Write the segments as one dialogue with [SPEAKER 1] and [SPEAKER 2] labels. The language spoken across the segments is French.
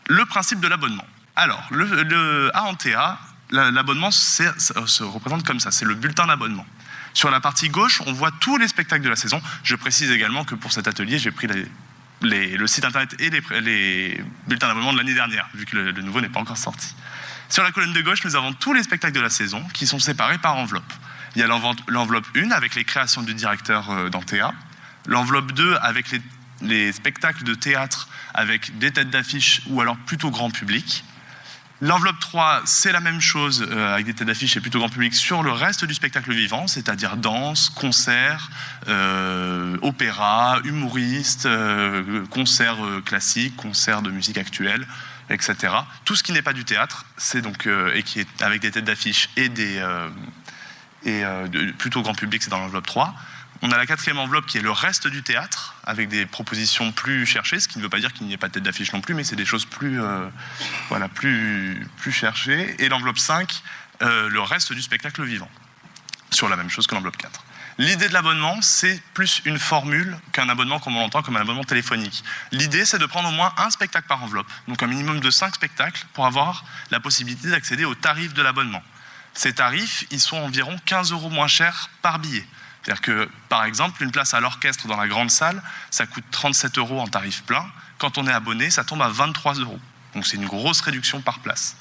[SPEAKER 1] Le principe de l'abonnement. Alors, à Antea, l'abonnement se représente comme ça, c'est le bulletin d'abonnement. Sur la partie gauche, on voit tous les spectacles de la saison. Je précise également que pour cet atelier, j'ai pris le site internet et les bulletins d'abonnement de l'année dernière, vu que le nouveau n'est pas encore sorti. Sur la colonne de gauche, nous avons tous les spectacles de la saison qui sont séparés par enveloppe. Il y a l'enveloppe 1 avec les créations du directeur d'Antea, l'enveloppe 2 avec les spectacles de théâtre avec des têtes d'affiche ou alors plutôt grand public. L'enveloppe 3, c'est la même chose avec des têtes d'affiche et plutôt grand public sur le reste du spectacle vivant, c'est-à-dire danse, concert, opéra, humoriste, concert classique, concert de musique actuelle, etc. Tout ce qui n'est pas du théâtre, c'est donc et qui est avec des têtes d'affiche et plutôt grand public, c'est dans l'enveloppe 3. On a la quatrième enveloppe qui est le reste du théâtre, avec des propositions plus cherchées, ce qui ne veut pas dire qu'il n'y ait pas de tête d'affiche non plus, mais c'est des choses plus cherchées. Et l'enveloppe 5, le reste du spectacle vivant, sur la même chose que l'enveloppe 4. L'idée de l'abonnement, c'est plus une formule qu'un abonnement comme on l'entend, comme un abonnement téléphonique. L'idée, c'est de prendre au moins un spectacle par enveloppe, donc un minimum de 5 spectacles, pour avoir la possibilité d'accéder au tarif de l'abonnement. Ces tarifs, ils sont environ 15 € moins chers par billet. C'est-à-dire que, par exemple, une place à l'orchestre dans la grande salle, ça coûte 37 € en tarif plein. Quand on est abonné, ça tombe à 23 €. Donc c'est une grosse réduction par place.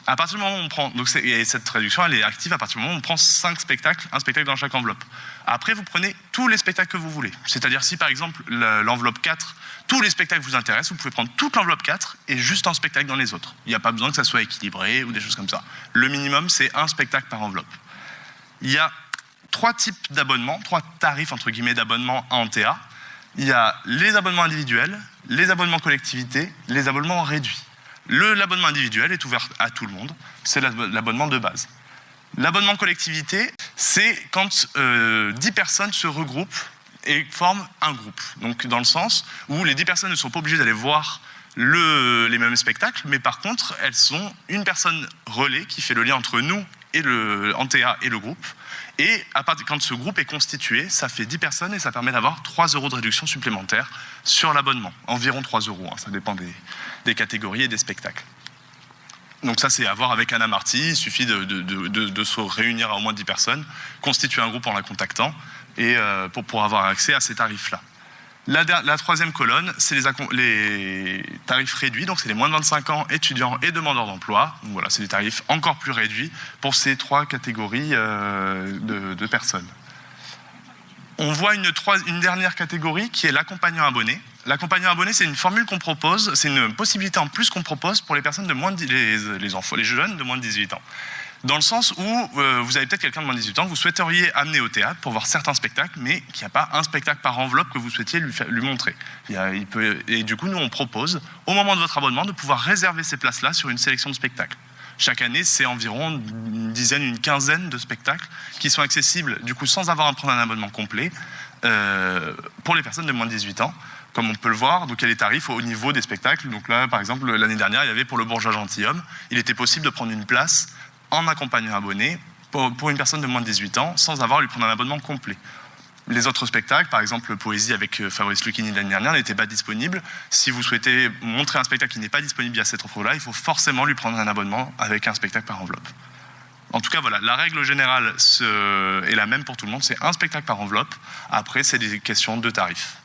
[SPEAKER 1] À partir du moment où on prend, et cette réduction, elle est active à partir du moment où on prend 5 spectacles, un spectacle dans chaque enveloppe. Après, vous prenez tous les spectacles que vous voulez. C'est-à-dire si, par exemple, l'enveloppe 4, tous les spectacles vous intéressent, vous pouvez prendre toute l'enveloppe 4 et juste un spectacle dans les autres. Il n'y a pas besoin que ça soit équilibré ou des choses comme ça. Le minimum, c'est un spectacle par enveloppe. Il y a 3 types d'abonnements, 3 tarifs entre guillemets d'abonnement à Antea. Il y a les abonnements individuels, les abonnements collectivités, les abonnements réduits. L'abonnement individuel est ouvert à tout le monde, c'est l'abonnement de base. L'abonnement collectivité, c'est quand 10 personnes se regroupent et forment un groupe. Donc dans le sens où les 10 personnes ne sont pas obligées d'aller voir les mêmes spectacles, mais par contre, elles sont une personne relais qui fait le lien entre nous et Antea et le groupe. Et quand ce groupe est constitué, ça fait 10 personnes et ça permet d'avoir 3 € de réduction supplémentaire sur l'abonnement. Environ 3 €, hein, ça dépend des catégories et des spectacles. Donc ça, c'est à voir avec Anna Marty. Il suffit de se réunir à au moins 10 personnes, constituer un groupe en la contactant et pour avoir accès à ces tarifs-là. La troisième colonne, c'est les tarifs réduits, donc c'est les moins de 25 ans, étudiants et demandeurs d'emploi. Donc voilà, c'est des tarifs encore plus réduits pour ces 3 catégories de personnes. On voit une dernière catégorie qui est l'accompagnant abonné. L'accompagnant abonné, c'est une formule qu'on propose, c'est une possibilité en plus qu'on propose pour les personnes de moins de les jeunes de moins de 18 ans. Dans le sens où vous avez peut-être quelqu'un de moins de 18 ans que vous souhaiteriez amener au théâtre pour voir certains spectacles, mais qu'il n'y a pas un spectacle par enveloppe que vous souhaitiez lui montrer. Et du coup, nous, on propose, au moment de votre abonnement, de pouvoir réserver ces places-là sur une sélection de spectacles. Chaque année, c'est environ une quinzaine de spectacles qui sont accessibles, du coup, sans avoir à prendre un abonnement complet, pour les personnes de moins de 18 ans. Comme on peut le voir, donc il y a les tarifs au niveau des spectacles. Donc là, par exemple, l'année dernière, il y avait pour le Bourgeois Gentilhomme, il était possible de prendre une place en accompagnant abonné pour une personne de moins de 18 ans sans avoir à lui prendre un abonnement complet. Les autres spectacles, par exemple Poésie avec Fabrice Lucchini l'année dernière, n'étaient pas disponibles. Si vous souhaitez montrer un spectacle qui n'est pas disponible via cette offre-là, il faut forcément lui prendre un abonnement avec un spectacle par enveloppe. En tout cas, voilà, la règle générale est la même pour tout le monde, c'est un spectacle par enveloppe. Après, c'est des questions de tarifs.